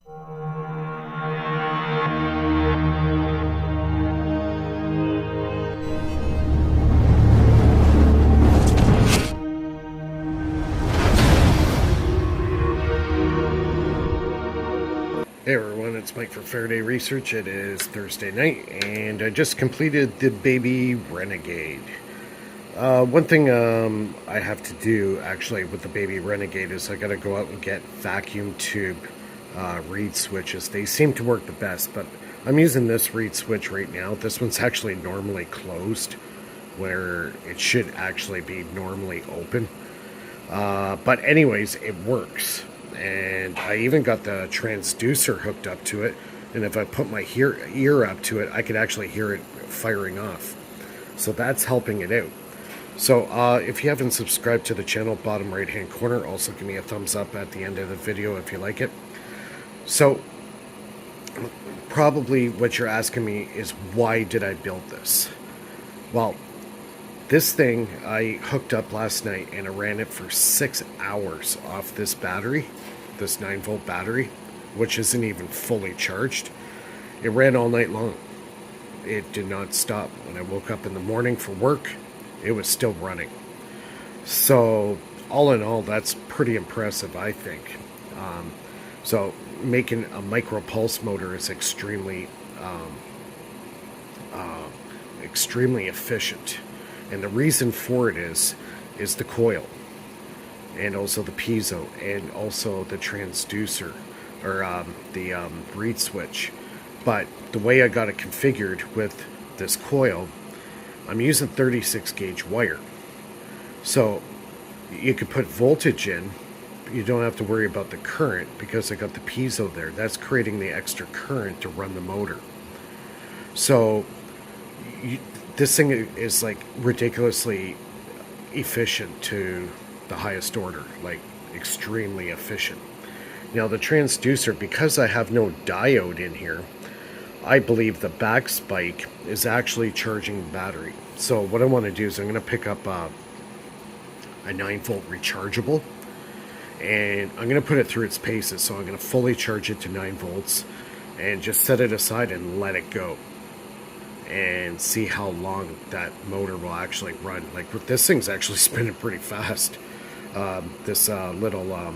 Hey everyone, it's Mike from Faraday Research. It is Thursday night, and I just completed the baby Renegade. One thing I have to do actually with the baby Renegade is I gotta go out and get vacuum tube reed switches. They seem to work the best, but I'm using this reed switch right now. This one's actually normally closed, where it should actually be normally open. But anyways, it works. And I even got the transducer hooked up to it, and if I put my ear up to it, I could actually hear it firing off. So that's helping it out. So if you haven't subscribed to the channel, bottom right hand corner, also give me a thumbs up at the end of the video if you like it. So probably what you're asking me is, why did I build this? Well, this thing I hooked up last night, and I ran it for 6 hours off this battery, this 9-volt battery, which isn't even fully charged. It ran all night long. It did not stop. When I woke up in the morning for work, it was still running. So all in all, that's pretty impressive, I think. So making a micro pulse motor is extremely efficient. And the reason for it is the coil, and also the piezo, and also the transducer, or the reed switch. But the way I got it configured with this coil, I'm using 36 gauge wire. So you could put voltage in. You don't have to worry about the current, because I got the piezo there. That's creating the extra current to run the motor. So this thing is like ridiculously efficient to the highest order, like extremely efficient. Now the transducer, because I have no diode in here, I believe the back spike is actually charging the battery. So what I want to do is I'm going to pick up a 9-volt rechargeable, and I'm going to put it through its paces. So I'm going to fully charge it to 9 volts and just set it aside and let it go, and see how long that motor will actually run. Like, this thing's actually spinning pretty fast. This little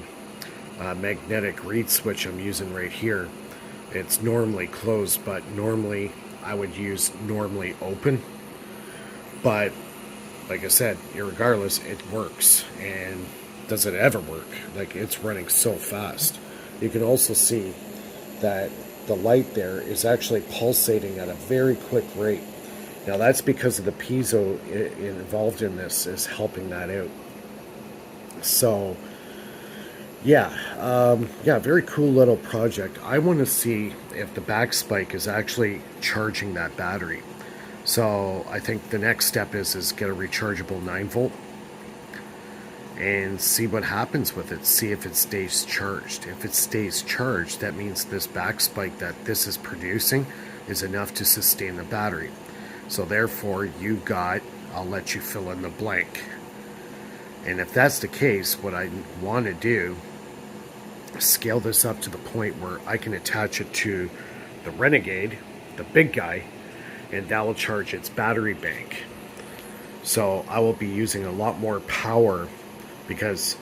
magnetic reed switch I'm using right here, it's normally closed, but normally I would use normally open. But like I said, irregardless, it works. And does it ever work? Like, it's running so fast. You can also see that the light there is actually pulsating at a very quick rate. Now that's because of the piezo involved in this is helping that out. So yeah, very cool little project. I want to see if the back spike is actually charging that battery. So I think the next step is get a rechargeable 9-volt and see what happens with it. See if it stays charged. If it stays charged, that means this back spike that this is producing is enough to sustain the battery. So therefore, I'll let you fill in the blank. And if that's the case, what I want to do is scale this up to the point where I can attach it to the Renegade, the big guy, and that will charge its battery bank. So I will be using a lot more power, because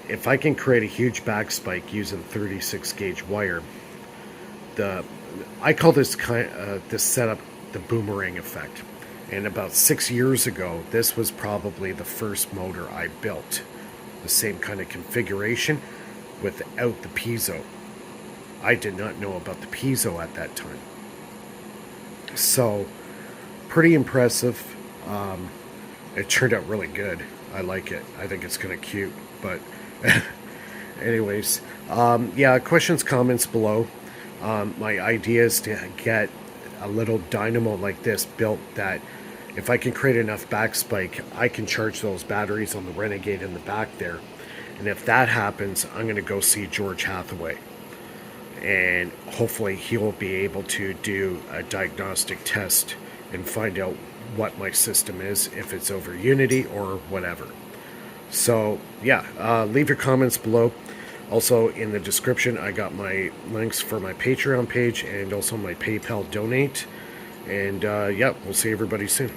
if I can create a huge back spike using 36 gauge wire, I call this this setup the boomerang effect. And about 6 years ago, this was probably the first motor I built, the same kind of configuration without the piezo. I did not know about the piezo at that time. So pretty impressive. It turned out really good. I like it. I think it's kind of cute. But anyways, yeah, questions, comments below. My idea is to get a little dynamo like this built, that if I can create enough back spike, I can charge those batteries on the Renegade in the back there. And if that happens, I'm going to go see George Hathaway, and hopefully he'll be able to do a diagnostic test and find out what my system is, if it's over Unity or whatever. So yeah, leave your comments below. Also, in the description, I got my links for my Patreon page and also my PayPal donate. And yeah, we'll see everybody soon.